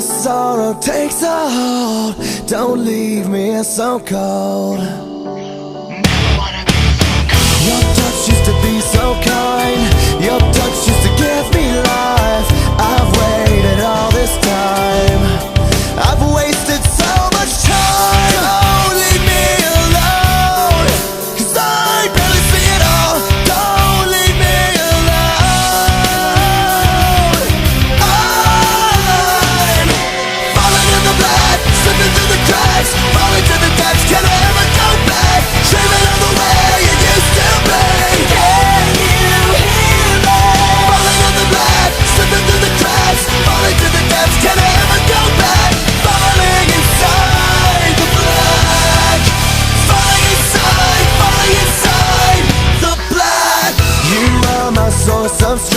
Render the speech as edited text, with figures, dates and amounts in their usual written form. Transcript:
sorrow takes a hold, don't leave me so cold. Your touch used to be so kind, your touch used to give me life. I've waited all this time, I've wasted so much time. Don't leave me alone, 'cause I barely see it all. Don't leave me alone. I'm falling in the black, slipping through the cracks, falling to the depths. Can I ever go back? Dreaming of the way it used to be. Can you hear me? Falling in the black, slipping through the cracks, falling to the depths. Can I ever go back? Falling inside the black, falling inside the black. You are my source of strength.